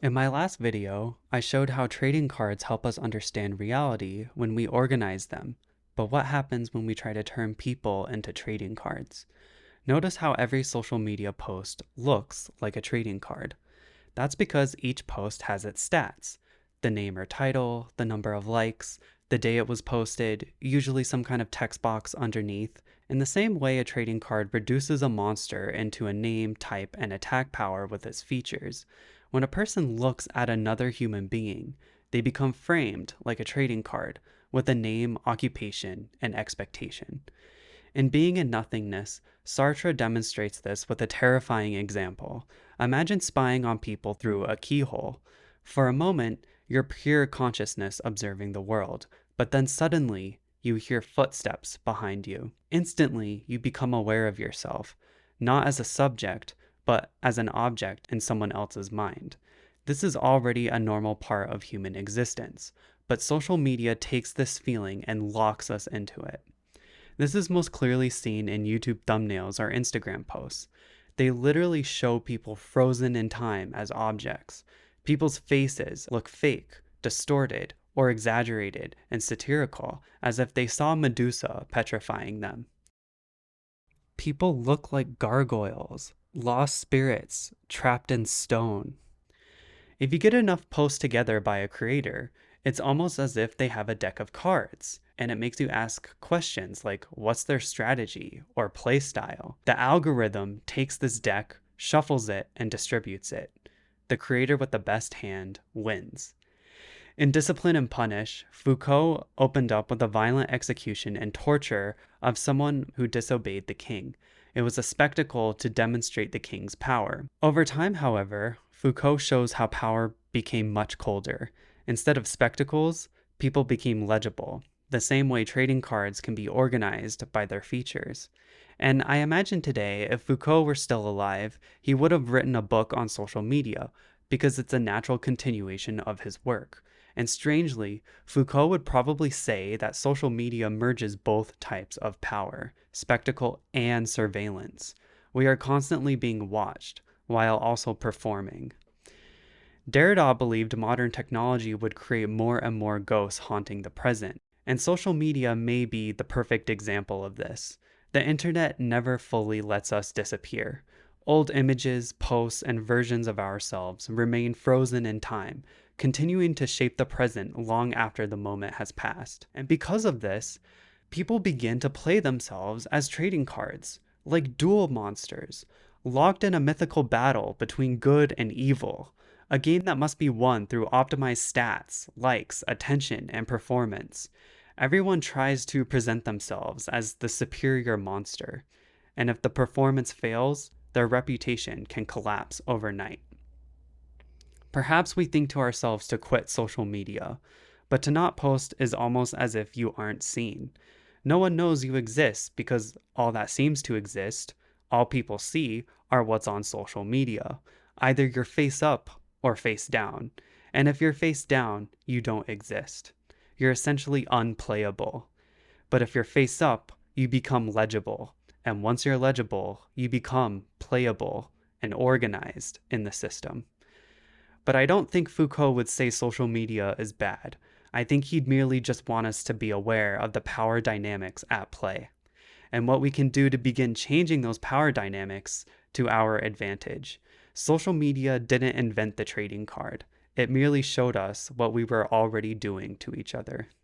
In my last video, I showed how trading cards help us understand reality when we organize them, but what happens when we try to turn people into trading cards? Notice how every social media post looks like a trading card. That's because each post has its stats: the name or title, the number of likes, the day it was posted, usually some kind of text box underneath. In the same way, a trading card reduces a monster into a name, type, and attack power with its features. When a person looks at another human being, they become framed like a trading card with a name, occupation, and expectation. In Being in Nothingness, Sartre demonstrates this with a terrifying example. Imagine spying on people through a keyhole. For a moment, you're pure consciousness observing the world, but then suddenly, you hear footsteps behind you. Instantly, you become aware of yourself, not as a subject, but as an object in someone else's mind. This is already a normal part of human existence, but social media takes this feeling and locks us into it. This is most clearly seen in YouTube thumbnails or Instagram posts. They literally show people frozen in time as objects. People's faces look fake, distorted, or exaggerated and satirical, as if they saw Medusa petrifying them. People look like gargoyles, lost spirits, trapped in stone. If you get enough posts together by a creator, it's almost as if they have a deck of cards, and it makes you ask questions like what's their strategy or play style. The algorithm takes this deck, shuffles it, and distributes it. The creator with the best hand wins. In Discipline and Punish, Foucault opened up with a violent execution and torture of someone who disobeyed the king. It was a spectacle to demonstrate the king's power. Over time, however, Foucault shows how power became much colder. Instead of spectacles, people became legible, the same way trading cards can be organized by their features. And I imagine today, if Foucault were still alive, he would have written a book on social media, because it's a natural continuation of his work. And strangely, Foucault would probably say that social media merges both types of power, spectacle and surveillance. We are constantly being watched, while also performing. Derrida believed modern technology would create more and more ghosts haunting the present, and social media may be the perfect example of this. The internet never fully lets us disappear. Old images, posts, and versions of ourselves remain frozen in time, continuing to shape the present long after the moment has passed. And because of this, people begin to play themselves as trading cards, like duel monsters, locked in a mythical battle between good and evil, a game that must be won through optimized stats, likes, attention, and performance. Everyone tries to present themselves as the superior monster, and if the performance fails, their reputation can collapse overnight. Perhaps we think to ourselves to quit social media, but to not post is almost as if you aren't seen. No one knows you exist because all that seems to exist, all people see, are what's on social media. Either you're face up or face down. And if you're face down, you don't exist. You're essentially unplayable. But if you're face up, you become legible. And once you're legible, you become playable and organized in the system. But I don't think Foucault would say social media is bad. I think he'd merely just want us to be aware of the power dynamics at play, and what we can do to begin changing those power dynamics to our advantage. Social media didn't invent the trading card. It merely showed us what we were already doing to each other.